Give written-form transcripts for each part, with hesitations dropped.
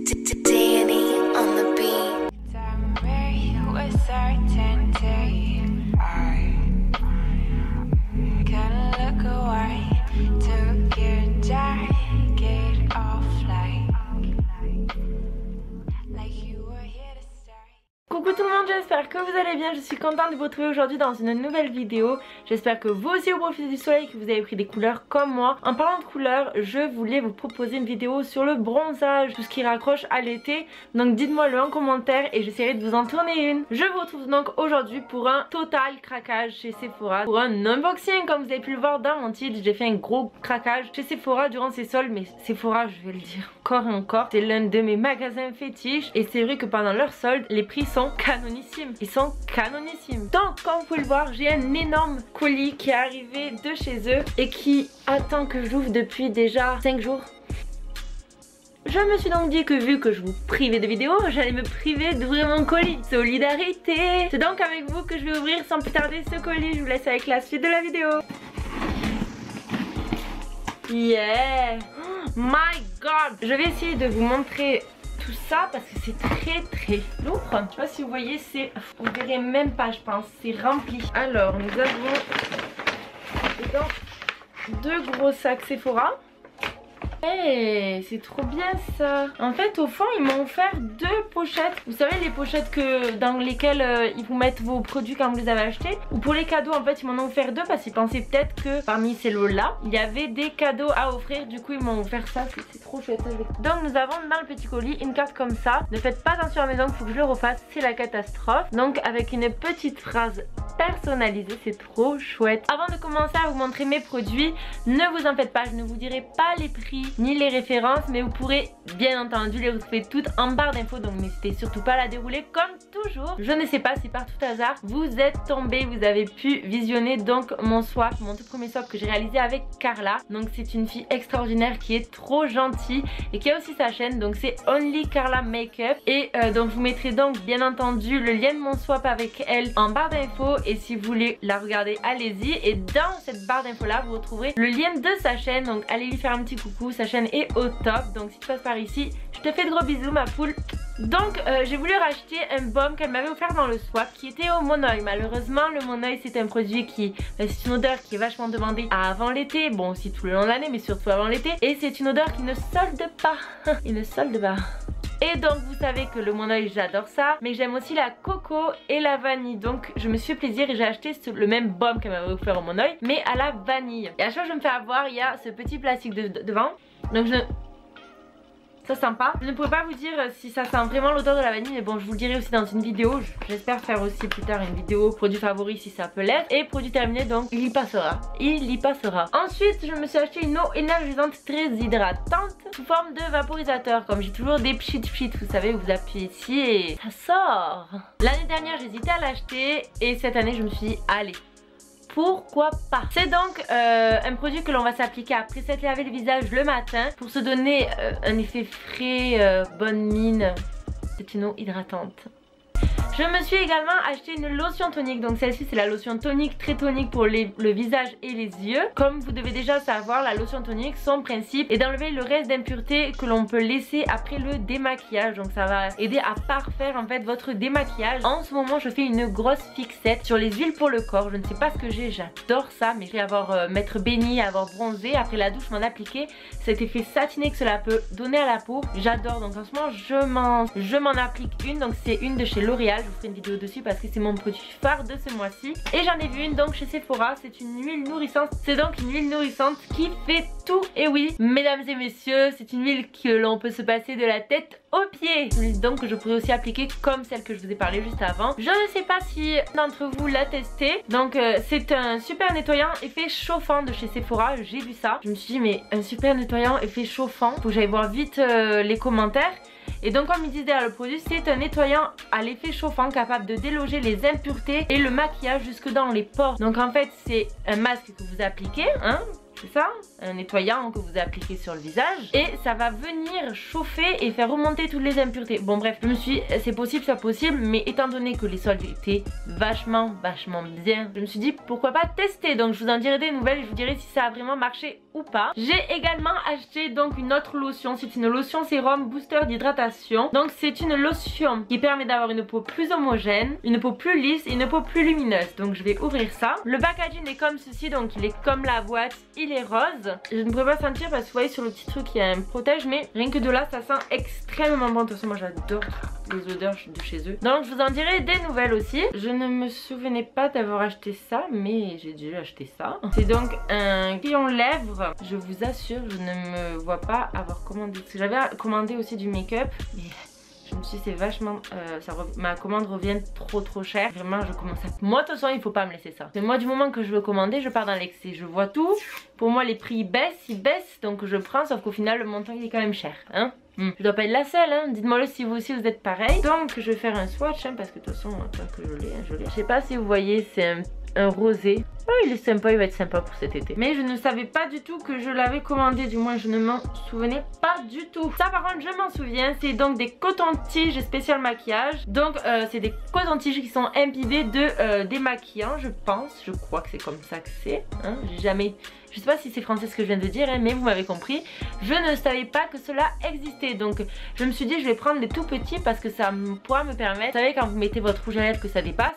Danny on the beat. With certainty, I can't look away. Took your jacket off like you were here to stay. Coucou tout le monde, j'espère que vous allez bien, je suis contente de vous retrouver aujourd'hui dans une nouvelle vidéo. J'espère que vous aussi vous profitez du soleil, que vous avez pris des couleurs comme moi. En parlant de couleurs, je voulais vous proposer une vidéo sur le bronzage, tout ce qui raccroche à l'été. Donc dites-moi le en commentaire et j'essaierai de vous en tourner une. Je vous retrouve donc aujourd'hui pour un total craquage chez Sephora, pour un unboxing. Comme vous avez pu le voir dans mon titre, j'ai fait un gros craquage chez Sephora durant ces soldes. Mais Sephora, je vais le dire encore et encore, c'est l'un de mes magasins fétiches. Et c'est vrai que pendant leurs soldes, les prix sont canonissimes. Ils sont canonissimes. Donc comme vous pouvez le voir, j'ai un énorme colis qui est arrivé de chez eux et qui attend que je l'ouvre depuis déjà 5 jours. Je me suis donc dit que vu que je vous privais de vidéos, j'allais me priver d'ouvrir mon colis. Solidarité! C'est donc avec vous que je vais ouvrir sans plus tarder ce colis. Je vous laisse avec la suite de la vidéo. Yeah! Oh my god! Je vais essayer de vous montrer tout ça parce que c'est très lourd. Je sais pas si vous voyez, c'est... Vous verrez même pas, je pense. C'est rempli. Alors, nous avons dedans 2 gros sacs Sephora. Hey, c'est trop bien ça. En fait au fond ils m'ont offert 2 pochettes. Vous savez les pochettes dans lesquelles ils vous mettent vos produits quand vous les avez achetés. Ou pour les cadeaux en fait ils m'en ont offert 2 parce qu'ils pensaient peut-être que parmi ces lots là il y avait des cadeaux à offrir. Du coup ils m'ont offert ça, c'est trop chouette. Donc nous avons dans le petit colis une carte comme ça. Ne faites pas attention à la maison, il faut que je le refasse, c'est la catastrophe. Donc avec une petite phrase personnalisée, c'est trop chouette. Avant de commencer à vous montrer mes produits, ne vous en faites pas, je ne vous dirai pas les prix ni les références, mais vous pourrez bien entendu les retrouver toutes en barre d'infos, donc n'hésitez surtout pas à la dérouler comme toujours. Je ne sais pas si par tout hasard vous êtes tombé, vous avez pu visionner donc mon swap, mon tout premier swap que j'ai réalisé avec Carla. Donc c'est une fille extraordinaire qui est trop gentille et qui a aussi sa chaîne, donc c'est Only Carla Makeup. Et donc je vous mettrai donc bien entendu le lien de mon swap avec elle en barre d'infos, et si vous voulez la regarder allez-y. Et dans cette barre d'infos là vous retrouverez le lien de sa chaîne, donc allez lui faire un petit coucou. Sa chaîne est au top, donc si tu passes par ici je te fais de gros bisous ma poule. Donc j'ai voulu racheter un baume qu'elle m'avait offert dans le swap qui était au Monoi. Malheureusement le Monoi c'est un produit qui c'est une odeur qui est vachement demandée avant l'été, bon aussi tout le long de l'année mais surtout avant l'été, et c'est une odeur qui ne solde pas. Il ne solde pas. Et donc vous savez que le Monoi j'adore ça, mais j'aime aussi la coco et la vanille. Donc je me suis fait plaisir et j'ai acheté le même baume qu'elle m'avait offert au Monoi, mais à la vanille. Et à chaque fois que je me fais avoir, il y a ce petit plastique devant. Donc ça sent pas. Je ne pourrais pas vous dire si ça sent vraiment l'odeur de la vanille, mais bon je vous le dirai aussi dans une vidéo. J'espère faire aussi plus tard une vidéo produit favori si ça peut l'être. Et produit terminé, donc il y passera. Il y passera. Ensuite je me suis acheté une eau énergisante très hydratante sous forme de vaporisateur. Comme j'ai toujours des pchit, vous savez, vous appuyez ici et ça sort. L'année dernière j'hésitais à l'acheter et cette année je me suis dit allez, pourquoi pas. C'est donc un produit que l'on va s'appliquer après s'être lavé le visage le matin pour se donner un effet frais, bonne mine. C'est une eau hydratante. Je me suis également acheté une lotion tonique. Donc celle-ci c'est la lotion tonique, très tonique pour le visage et les yeux. Comme vous devez déjà savoir, la lotion tonique, son principe est d'enlever le reste d'impuretés que l'on peut laisser après le démaquillage. Donc ça va aider à parfaire en fait votre démaquillage. En ce moment je fais une grosse fixette sur les huiles pour le corps. Je ne sais pas ce que j'ai, j'adore ça, mais je vais m'être baignée, avoir bronzé après la douche, m'en appliquer. Cet effet satiné que cela peut donner à la peau, j'adore. Donc en ce moment je m'en applique une. Donc c'est une de chez L'Oréal. Je vous ferai une vidéo dessus parce que c'est mon produit phare de ce mois-ci. Et j'en ai vu une donc chez Sephora, c'est une huile nourrissante. C'est donc une huile nourrissante qui fait tout. Et oui, mesdames et messieurs, c'est une huile que l'on peut se passer de la tête aux pieds. Donc je pourrais aussi appliquer comme celle que je vous ai parlé juste avant. Je ne sais pas si d'entre vous l'a testé. Donc c'est un super nettoyant effet chauffant de chez Sephora. J'ai vu ça, je me suis dit mais un super nettoyant effet chauffant, faut que j'aille voir vite les commentaires. Et donc comme ils disent derrière le produit, c'est un nettoyant à l'effet chauffant capable de déloger les impuretés et le maquillage jusque dans les pores. Donc en fait c'est un masque que vous appliquez, hein, c'est ça, un nettoyant que vous appliquez sur le visage et ça va venir chauffer et faire remonter toutes les impuretés. Bon bref, je me suis dit c'est possible, c'est possible, mais étant donné que les soldes étaient vachement bien, je me suis dit pourquoi pas tester. Donc je vous en dirai des nouvelles et je vous dirai si ça a vraiment marché ou pas. J'ai également acheté donc une autre lotion, c'est une lotion sérum booster d'hydratation. Donc c'est une lotion qui permet d'avoir une peau plus homogène, une peau plus lisse et une peau plus lumineuse. Donc je vais ouvrir ça. Le packaging est comme ceci, donc il est comme la boîte, il est rose. Je ne pourrais pas sentir parce que vous voyez sur le petit truc il y a un protège, mais rien que de là ça sent extrêmement bon. De toute façon moi j'adore les odeurs de chez eux. Donc je vous en dirai des nouvelles aussi. Je ne me souvenais pas d'avoir acheté ça, mais j'ai dû acheter ça. C'est donc un crayon lèvres. Je vous assure, je ne me vois pas avoir commandé. Parce que j'avais commandé aussi du make-up, mais je me suis dit c'est vachement... ma commande revient trop cher. Vraiment je commence à... Moi de toute façon il faut pas me laisser ça. C'est moi du moment que je veux commander, je pars dans l'excès. Je vois tout. Pour moi les prix ils baissent. Donc je prends, sauf qu'au final le montant il est quand même cher. Hein. Je dois pas être la seule, hein. Dites-moi le si vous aussi vous êtes pareil. Donc je vais faire un swatch, hein, parce que de toute façon, tant que je l'ai, Je sais pas si vous voyez, c'est un rosé. Oh, il est sympa, il va être sympa pour cet été. Mais je ne savais pas du tout que je l'avais commandé, du moins je ne m'en souvenais pas du tout. Ça par contre je m'en souviens, c'est donc des cotons-tiges spécial maquillage. Donc c'est des cotons-tiges qui sont imbibés de démaquillants, je pense. Je crois que c'est comme ça que c'est. Hein. J'ai jamais... Je sais pas si c'est français ce que je viens de dire, hein, mais vous m'avez compris. Je ne savais pas que cela existait. Donc je me suis dit je vais prendre les tout petits parce que ça pourra me permettre. Vous savez quand vous mettez votre rouge à lèvres que ça dépasse.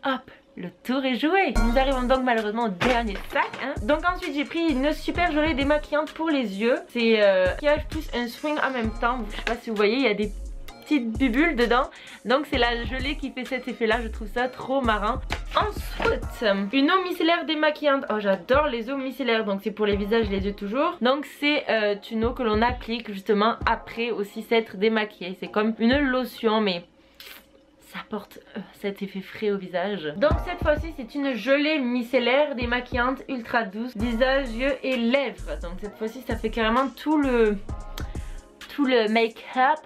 Hop, le tour est joué. Nous arrivons donc malheureusement au dernier sac. Hein. Donc ensuite j'ai pris une super gelée démaquillante pour les yeux. C'est maquillage plus un swing en même temps. Je sais pas si vous voyez, il y a des petites bulles dedans. Donc c'est la gelée qui fait cet effet là. Je trouve ça trop marrant. Ensuite, une eau micellaire démaquillante. Oh j'adore les eaux micellaires. Donc c'est pour les visages et les yeux toujours. Donc c'est une eau que l'on applique justement après aussi s'être démaquillé. C'est comme une lotion mais... ça apporte cet effet frais au visage. Donc cette fois-ci c'est une gelée micellaire démaquillante ultra douce, visage, yeux et lèvres. Donc cette fois-ci ça fait carrément tout le make-up.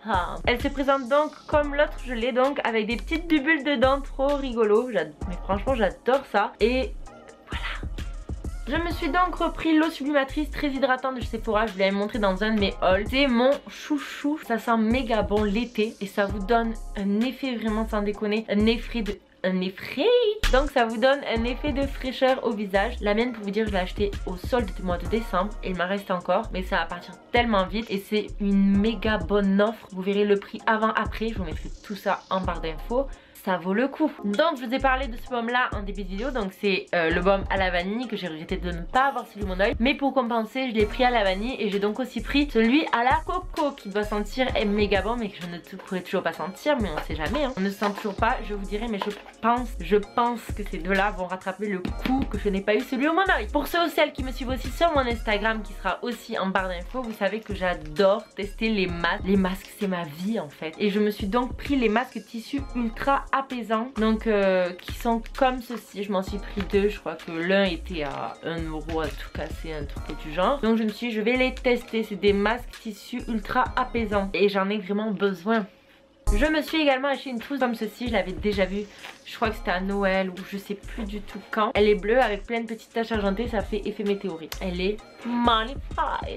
Elle se présente donc comme l'autre gelée, donc avec des petites bulles dedans, trop rigolo. Mais franchement j'adore ça. Et voilà. Je me suis donc repris l'eau sublimatrice très hydratante de chez Sephora. Je vous l'avais montré dans un de mes hauls. C'est mon chouchou. Ça sent méga bon l'été et ça vous donne un effet vraiment sans déconner. Donc ça vous donne un effet de fraîcheur au visage. La mienne pour vous dire je l'ai acheté au solde du mois de décembre. Et il m'en reste encore. Mais ça va partir tellement vite. Et c'est une méga bonne offre. Vous verrez le prix avant après. Je vous mettrai tout ça en barre d'infos. Ça vaut le coup. Donc je vous ai parlé de ce baume là en début de vidéo. Donc c'est le baume à la vanille que j'ai regretté de ne pas avoir celui de mon oeil. Mais pour compenser je l'ai pris à la vanille. Et j'ai donc aussi pris celui à la coco qui doit sentir méga bon. Mais que je ne pourrais toujours pas sentir. Mais on sait jamais hein. On ne sent toujours pas, je vous dirai. Mais je pense que ces deux là vont rattraper le coup que je n'ai pas eu celui au mon oeil. Pour ceux ou celles qui me suivent aussi sur mon Instagram qui sera aussi en barre d'infos, vous savez que j'adore tester les masques. Les masques c'est ma vie en fait. Et je me suis donc pris les masques tissu ultra apaisants, donc qui sont comme ceci. Je m'en suis pris deux, je crois que l'un était à 1 € à tout casser, un truc du genre. Donc je me suis dit je vais les tester. C'est des masques tissu ultra apaisants et j'en ai vraiment besoin. Je me suis également acheté une trousse comme ceci, je l'avais déjà vue, je crois que c'était à Noël ou je sais plus du tout quand. Elle est bleue avec plein de petites taches argentées, ça fait effet météorique. Elle est magnifique.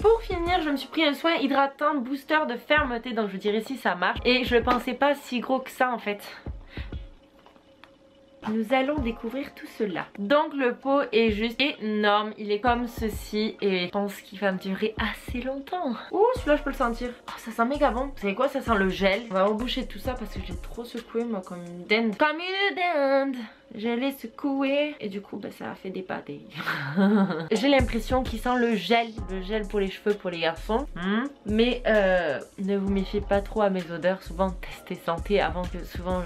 Pour finir, je me suis pris un soin hydratant booster de fermeté, donc je vous dirai si ça marche. Et je ne pensais pas si gros que ça en fait. Nous allons découvrir tout cela. Donc le pot est juste énorme. Il est comme ceci et je pense qu'il va me durer assez longtemps. Ouh, celui-là je peux le sentir. Oh, ça sent méga bon. Vous savez quoi, ça sent le gel. On va reboucher tout ça parce que j'ai trop secoué moi comme une dinde. Comme une dinde. Je l'ai secoué et du coup bah, ça a fait des pâtés. J'ai l'impression qu'il sent le gel pour les cheveux pour les garçons. Mais ne vous méfiez pas trop à mes odeurs. Souvent testez santé avant que souvent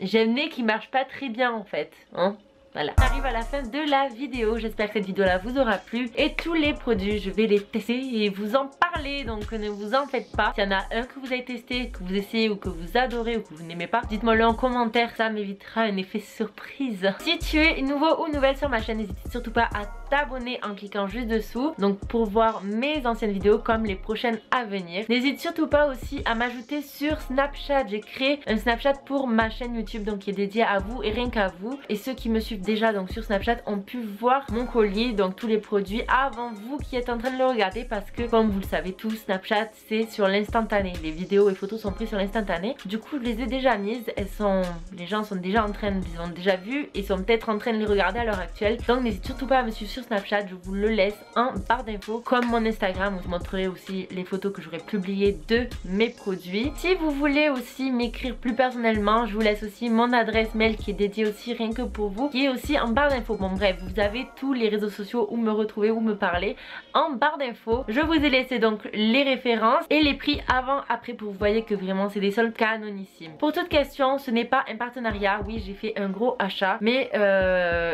j'ai le nez qui marche pas très bien en fait, hein. Voilà, on arrive à la fin de la vidéo. J'espère que cette vidéo là vous aura plu. Et tous les produits je vais les tester et vous en parler. parler, donc ne vous en faites pas. S'il y en a un que vous avez testé, que vous essayez ou que vous adorez ou que vous n'aimez pas, dites-moi le en commentaire, ça m'évitera un effet surprise. Si tu es nouveau ou nouvelle sur ma chaîne, n'hésite surtout pas à t'abonner en cliquant juste dessous, donc pour voir mes anciennes vidéos comme les prochaines à venir. N'hésite surtout pas aussi à m'ajouter sur Snapchat. J'ai créé un Snapchat pour ma chaîne YouTube, donc qui est dédié à vous et rien qu'à vous. Et ceux qui me suivent déjà donc sur Snapchat ont pu voir mon colis, donc tous les produits avant vous qui êtes en train de le regarder, parce que comme vous le savez tous, Snapchat c'est sur l'instantané. Les vidéos et photos sont prises sur l'instantané. Du coup je les ai déjà mises, les gens sont déjà en train, ils ont déjà vu et sont peut-être en train de les regarder à l'heure actuelle. Donc n'hésite surtout pas à me suivre sur Snapchat, je vous le laisse en barre d'infos, comme mon Instagram où je montrerai aussi les photos que j'aurai publiées de mes produits. Si vous voulez aussi m'écrire plus personnellement, je vous laisse aussi mon adresse mail qui est dédiée aussi rien que pour vous, qui est aussi en barre d'infos. Bon bref, vous avez tous les réseaux sociaux où me retrouver, où me parler en barre d'infos. Je vous ai laissé donc les références et les prix avant après pour que vous voyez que vraiment c'est des soldes canonissimes. Pour toute question, ce n'est pas un partenariat. Oui, j'ai fait un gros achat, mais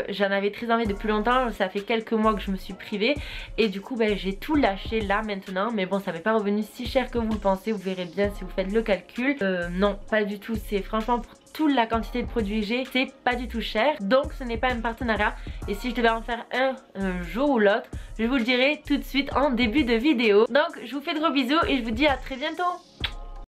j'en avais très envie depuis longtemps. Ça fait quelques mois que je me suis privée et du coup j'ai tout lâché là maintenant, mais bon ça m'est pas revenu si cher que vous le pensez. Vous verrez bien si vous faites le calcul. Non, pas du tout. C'est franchement pour toute la quantité de produits que j'ai, c'est pas du tout cher, donc ce n'est pas un partenariat. Et si je devais en faire un jour ou l'autre, je vous le dirai tout de suite en début de vidéo. Donc je vous fais de gros bisous et je vous dis à très bientôt.